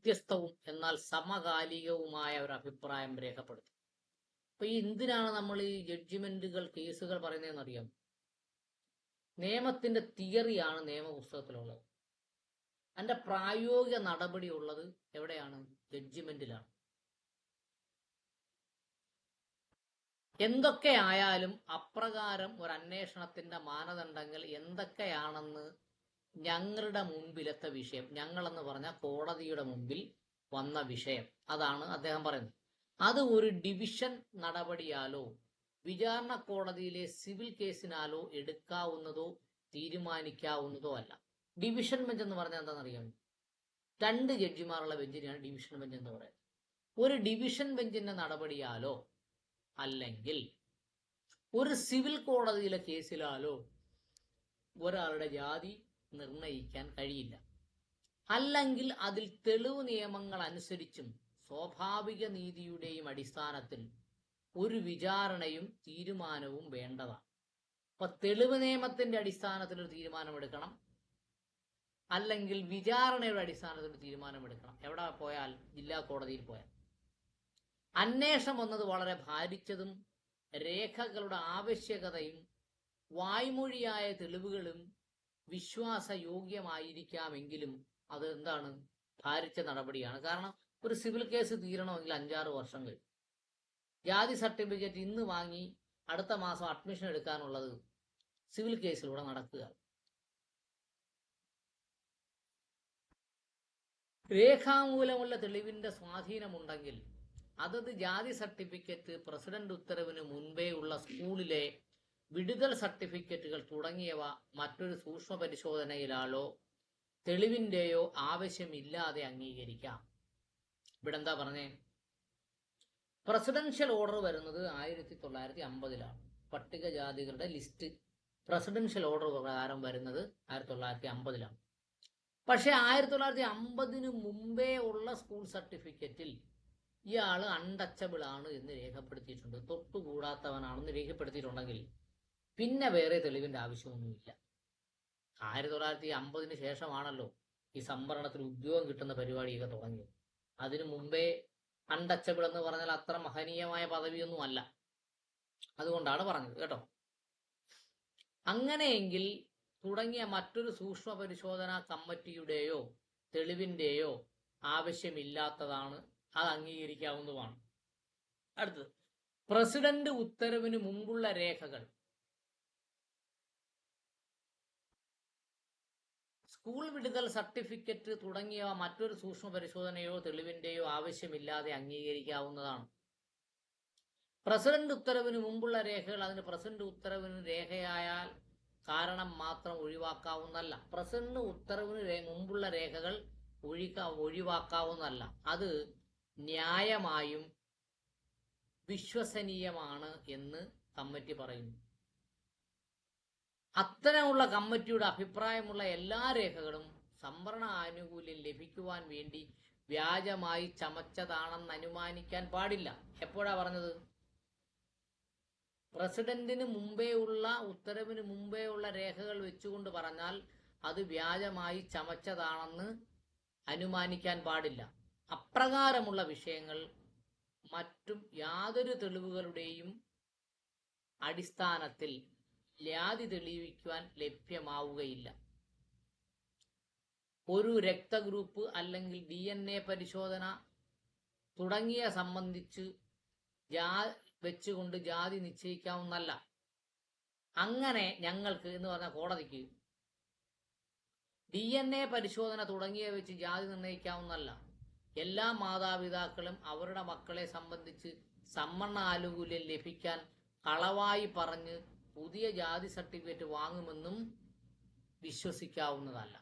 വ്യത്യസ്തവും എന്നാൽ സമകാലികവുമായ ഒരു അഭിപ്രായം രേഖപ്പെടുത്തി. അപ്പൊ എന്തിനാണ് നമ്മൾ ഈ ജഡ്ജിമെന്റുകൾ, കേസുകൾ പറയുന്നതെന്ന് അറിയാം? നിയമത്തിന്റെ തിയറിയാണ് നിയമപുസ്തകത്തിലുള്ളത്. അതിന്റെ പ്രായോഗിക നടപടി ഉള്ളത് എവിടെയാണ്? ജഡ്ജിമെന്റിലാണ്. എന്തൊക്കെ ആയാലും അപ്രകാരം ഒരു അന്വേഷണത്തിന്റെ മാനദണ്ഡങ്ങൾ എന്തൊക്കെയാണെന്ന് ഞങ്ങളുടെ മുമ്പിലത്തെ വിഷയം, ഞങ്ങളെന്ന് പറഞ്ഞാൽ കോടതിയുടെ മുമ്പിൽ വന്ന വിഷയം, അതാണ് അദ്ദേഹം പറയുന്നത്. അത് ഒരു ഡിവിഷൻ നടപടിയാലോ വിചാരണ കോടതിയിലെ സിവിൽ കേസിനാലോ എടുക്കാവുന്നതോ തീരുമാനിക്കാവുന്നതോ അല്ല. ഡിവിഷൻ ബെഞ്ച് എന്ന് പറഞ്ഞാൽ എന്താണെന്നറിയാം? 2 ജഡ്ജിമാരുള്ള ബെഞ്ചിനെയാണ് ഡിവിഷൻ ബെഞ്ച് എന്ന് പറയുന്നത്. ഒരു ഡിവിഷൻ ബെഞ്ചിന്റെ നടപടിയാലോ അല്ലെങ്കിൽ ഒരു സിവിൽ കോടതിയിലെ കേസിലാലോ ഒരാളുടെ ജാതി നിർണയിക്കാൻ കഴിയില്ല. അല്ലെങ്കിൽ അതിൽ തെളിവ് നിയമങ്ങൾ അനുസരിച്ചും സ്വാഭാവിക നീതിയുടെയും അടിസ്ഥാനത്തിൽ ഒരു വിചാരണയും തീരുമാനവും വേണ്ടതാണ്. അപ്പൊ തെളിവ് നിയമത്തിന്റെ അടിസ്ഥാനത്തിൽ ഒരു തീരുമാനമെടുക്കണം, അല്ലെങ്കിൽ വിചാരണയുടെ അടിസ്ഥാനത്തിൽ ഒരു തീരുമാനമെടുക്കണം. എവിടെ പോയാൽ? ജില്ലാ കോടതിയിൽ പോയാൽ. അന്വേഷണം വന്നത് വളരെ ഭാരിച്ചതും രേഖകളുടെ ആവശ്യകതയും വായ്മൊഴിയായ തെളിവുകളും വിശ്വാസയോഗ്യമായിരിക്കാമെങ്കിലും അത് എന്താണ്? ഭാരിച്ച നടപടിയാണ്. കാരണം ഒരു സിവിൽ കേസ് തീരണമെങ്കിൽ 5-6 വർഷം കഴിയും. ജാതി സർട്ടിഫിക്കറ്റ് ഇന്ന് വാങ്ങി അടുത്ത മാസം അഡ്മിഷൻ എടുക്കാനുള്ളത് സിവിൽ കേസിലൂടെ നടക്കുക. രേഖാമൂലമുള്ള തെളിവിന്റെ സ്വാധീനമുണ്ടെങ്കിൽ അതത് ജാതി സർട്ടിഫിക്കറ്റ്, പ്രസിഡന്റ് ഉത്തരവിന് മുൻപേ ഉള്ള സ്കൂളിലെ വിടുതൽ സർട്ടിഫിക്കറ്റുകൾ തുടങ്ങിയവ മറ്റൊരു സൂക്ഷ്മ പരിശോധനയിലാലോ തെളിവിന്റെയോ ആവശ്യമില്ലാതെ അംഗീകരിക്കാം. ഇവിടെ എന്താ പറഞ്ഞേ? പ്രസിഡൻഷ്യൽ ഓർഡർ വരുന്നത് 1950-ലാണ്. പട്ടികജാതികളുടെ ലിസ്റ്റ് പ്രസിഡൻഷ്യൽ ഓർഡർ പ്രകാരം വരുന്നത് 1950-ലാണ്. പക്ഷെ 1950-ന് മുമ്പേ ഉള്ള സ്കൂൾ സർട്ടിഫിക്കറ്റിൽ ഇയാൾ അൺടച്ചബിൾ ആണ് എന്ന് രേഖപ്പെടുത്തിയിട്ടുണ്ട്, തൊട്ടുകൂടാത്തവനാണെന്ന് രേഖപ്പെടുത്തിയിട്ടുണ്ടെങ്കിൽ പിന്നെ വേറെ തെളിവിന്റെ ആവശ്യമൊന്നുമില്ല. 1950-ന് ശേഷമാണല്ലോ ഈ സംവരണത്തിൽ ഉദ്യോഗം കിട്ടുന്ന പരിപാടിയൊക്കെ തുടങ്ങിയത്. അതിനു മുമ്പേ അൺടച്ചബിൾ എന്ന് പറഞ്ഞാൽ അത്ര മഹനീയമായ പദവിയൊന്നും അല്ല. അതുകൊണ്ടാണ് പറഞ്ഞത് കേട്ടോ. അങ്ങനെയെങ്കിൽ തുടങ്ങിയ മറ്റൊരു സൂക്ഷ്മ പരിശോധനാ കമ്മിറ്റിയുടെയോ തെളിവിന്റെയോ ആവശ്യമില്ലാത്തതാണ്, അത് അംഗീകരിക്കാവുന്നതുമാണ്. അടുത്തത്, പ്രസിഡന്റ് ഉത്തരവിന് മുമ്പുള്ള രേഖകൾ. സ്കൂൾ വിടുതൽ സർട്ടിഫിക്കറ്റ് തുടങ്ങിയവ മറ്റൊരു സൂക്ഷ്മ പരിശോധനയോ തെളിവിന്റെയോ ആവശ്യമില്ലാതെ അംഗീകരിക്കാവുന്നതാണ്. പ്രസിഡന്റ് ഉത്തരവിന് മുമ്പുള്ള രേഖകൾ അതിന് പ്രസിഡന്റ് ഉത്തരവിന് രേഖയായാൽ കാരണം മാത്രം ഒഴിവാക്കാവുന്നതല്ല. പ്രസിഡന്റ് ഉത്തരവിന് മുമ്പുള്ള രേഖകൾ ഒഴിവാക്കാവുന്നതല്ല. അത് ന്യായമായും വിശ്വസനീയമാണ് എന്ന് കമ്മിറ്റി പറയുന്നു. അത്തരമുള്ള കമ്മിറ്റിയുടെ അഭിപ്രായമുള്ള എല്ലാ രേഖകളും സംവരണ ആനുകൂല്യം ലഭിക്കുവാൻ വേണ്ടി വ്യാജമായി ചമച്ചതാണെന്ന് അനുമാനിക്കാൻ പാടില്ല. എപ്പോഴാ പറഞ്ഞത്? പ്രസിഡന്റിന് മുമ്പേ ഉള്ള ഉത്തരവിന് മുമ്പേ ഉള്ള രേഖകൾ വെച്ചുകൊണ്ട് പറഞ്ഞാൽ അത് വ്യാജമായി ചമച്ചതാണെന്ന് അനുമാനിക്കാൻ പാടില്ല. അപ്രകാരമുള്ള വിഷയങ്ങൾ മറ്റും യാതൊരു തെളിവുകളുടെയും അടിസ്ഥാനത്തിൽ ജാതി തെളിയിക്കുവാൻ ലഭ്യമാവുകയില്ല. ഒരു രക്തഗ്രൂപ്പ് അല്ലെങ്കിൽ DNA പരിശോധന തുടങ്ങിയ സംബന്ധിച്ച് വെച്ചുകൊണ്ട് ജാതി നിശ്ചയിക്കാവുന്നതല്ല. അങ്ങനെ ഞങ്ങൾക്ക് എന്ന് പറഞ്ഞ കോടതിക്ക് DNA പരിശോധന തുടങ്ങിയ വെച്ച് ജാതി നിർണ്ണയിക്കാവുന്നതല്ല. എല്ലാ മാതാപിതാക്കളും അവരുടെ മക്കളെ സംബന്ധിച്ച് സംവരണ ആനുകൂല്യം ലഭിക്കാൻ കളവായി പറഞ്ഞ് പുതിയ ജാതി സർട്ടിഫിക്കറ്റ് വാങ്ങുമെന്നും വിശ്വസിക്കാവുന്നതല്ല.